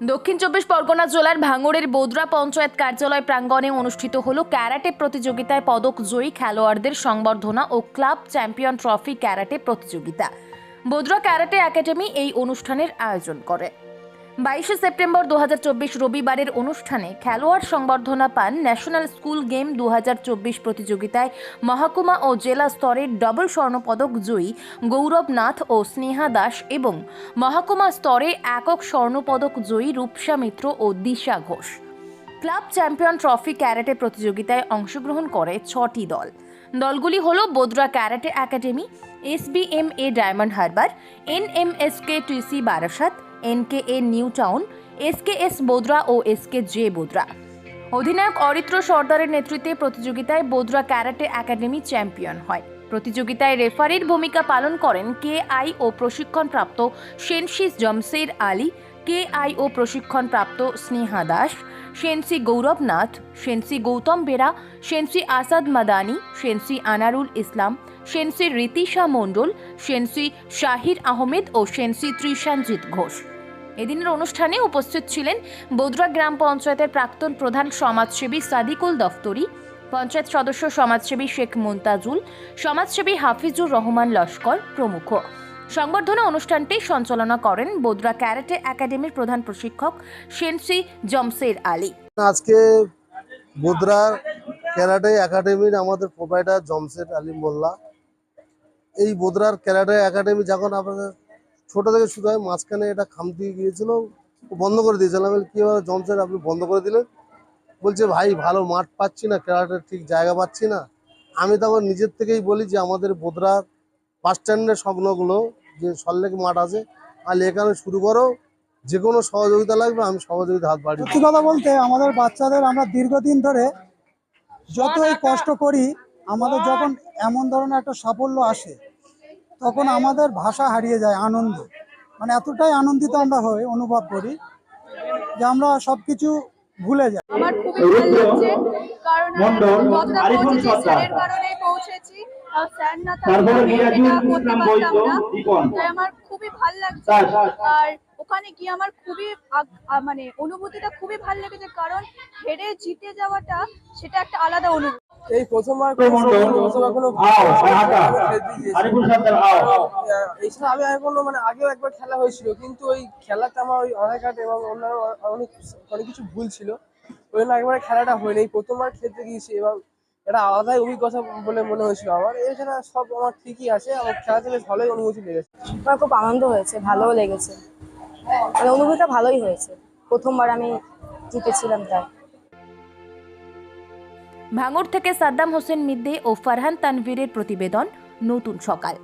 দক্ষিণ চব্বিশ পরগনা জেলার ভাঙড়ের বোদরা পঞ্চায়েত কার্যালয় প্রাঙ্গণে অনুষ্ঠিত হলো ক্যারাটে প্রতিযোগিতায় পদক জয়ী খেলোয়াড়দের সংবর্ধনা ও ক্লাব চ্যাম্পিয়ন ট্রফি ক্যারাটে প্রতিযোগিতা। বোদরা ক্যারাটে একাডেমি এই অনুষ্ঠানের আয়োজন করে। 22 সেপ্টেম্বর 2024 রবিবারের অনুষ্ঠানে খেলোয়াড় সংবর্ধনা পান ন্যাশনাল স্কুল গেম 2024 প্রতিযোগিতায় মহকুমা ও জেলা স্তরের ডবল স্বর্ণপদক জয়ী গৌরব নাথ ও স্নেহা দাস এবং মহকুমা স্তরে একক স্বর্ণপদক জয়ী রূপসা মিত্র ও Disha Ghosh. Club champion trophy karate প্রতিযোগিতায় অংশগ্রহণ করে 6টি দল। দলগুলি হল Bodra karate academy, SBMA Diamond Harbour, NMSK-TC Barasat, NKA New Town, SKS Bodra ও SKJ বোদরা। অধিনায়ক অরিত্র সর্দারের নেতৃত্বে প্রতিযোগিতায় বোদরা ক্যারাটে একাডেমি চ্যাম্পিয়ন হয়। প্রতিযোগিতায় রেফারির ভূমিকা পালন করেন KIO প্রশিক্ষণপ্রাপ্ত সেনসি জমশের আলী, KIO প্রশিক্ষণপ্রাপ্ত স্নেহা দাস, সেনসি গৌরব Nath, sensei Gautam Bera, sensei Asad Madani, sensei Anarul ইসলাম, সেনসি রীতিশা মণ্ডল, সেনসি শাহির আহমেদ ও সেনসি ত্রিশানজিৎ ঘোষ। এদিনের অনুষ্ঠানে উপস্থিত ছিলেন বোদরা গ্রাম পঞ্চায়েতের প্রাক্তন প্রধান সমাজসেবী সাদিকুল দফতরি, পঞ্চায়েত সদস্য সমাজসেবী শেখ মুনতাজুল, সমাজসেবী হাফিজুর রহমান লস্কর প্রমুখ। সংবর্ধনা অনুষ্ঠানটি সঞ্চালনা করেন বোদরা ক্যারাটে একাডেমির প্রধান প্রশিক্ষক সেনসি জমশের আলী। আজকে বোদরা ক্যারাটে একাডেমির আমাদের প্রোপাইটার জমশের আলী মোল্লা। এই বোদরার ক্যারাটে একাডেমি যখন আপনাদের ছোট থেকে শুরু হয়, মাঝখানে এটা খামতি গিয়েছিল, বন্ধ করে দিয়েছিলাম। কীভাবে জমশের আপনি বন্ধ করে দিলেন? বলছে ভাই ভালো মাঠ পাচ্ছি না, ক্যারাটের ঠিক জায়গা পাচ্ছি না। আমি তখন নিজের থেকেই বলি যে আমাদের বোদরার বাস স্ট্যান্ডের স্বপ্নগুলো যে সল্লেক মাঠ আছে, আর এখানে শুরু করো, যে কোনো সহযোগিতা লাগবে আমি সহযোগিতা হাত বাড়িয়ে। সত্যি কথা বলতে আমাদের বাচ্চাদের আমরা দীর্ঘদিন ধরে যতই কষ্ট করি, আমাদের যখন এমন ধরনের একটা সাফল্য আসে তখন আমাদের ভাষা হারিয়ে যায় আনন্দ। মানে এতটাই আনন্দিত আমরা হই, অনুভব করি যে আমরা সবকিছু ভুলে যাই। আমার খুবই ভালো লাগছে, কারণ কতটা পৌঁছেছি স্যারের কারণেই পৌঁছেছি। স্যার না থাকলে আমি এটা করতে পারতাম না, তাই আমার খুবই ভালো লাগছে। আর ওখানে গিয়ে আমার খুবই মানে অনুভূতিটা খুবই ভালো লেগেছে, কারণ হেরে জিতে যাওয়াটা সেটা একটা আলাদা অনুভূতি। এই প্রথমবার এছাড়া আমি কোনো মানে আগেও একবার খেলা হয়েছিল, কিন্তু ওই খেলাতে আমার ওই আধার কার্ড এবং অন্যান্য অনেক কিছু ভুল ছিল, ওই জন্য একবার খেলাটা হয়নি। এই প্রথমবার খেলতে গিয়েছি এবং এটা আলাদাই অভিজ্ঞতা বলে মনে হয়েছিল আমার। এছাড়া সব আমার ঠিকই আছে, আমার খেলাতে বেশ ভালোই অনুভূতি লেগেছে। আমার খুব আনন্দ হয়েছে, ভালোও লেগেছে, মানে অনুভূতিটা ভালোই হয়েছে। প্রথমবার আমি জিতেছিলাম তাই। ভাঙড় থেকে সাদ্দাম হোসেন মিদ্দে ও ফারহান তানভীরের প্রতিবেদন, নতুন সকাল।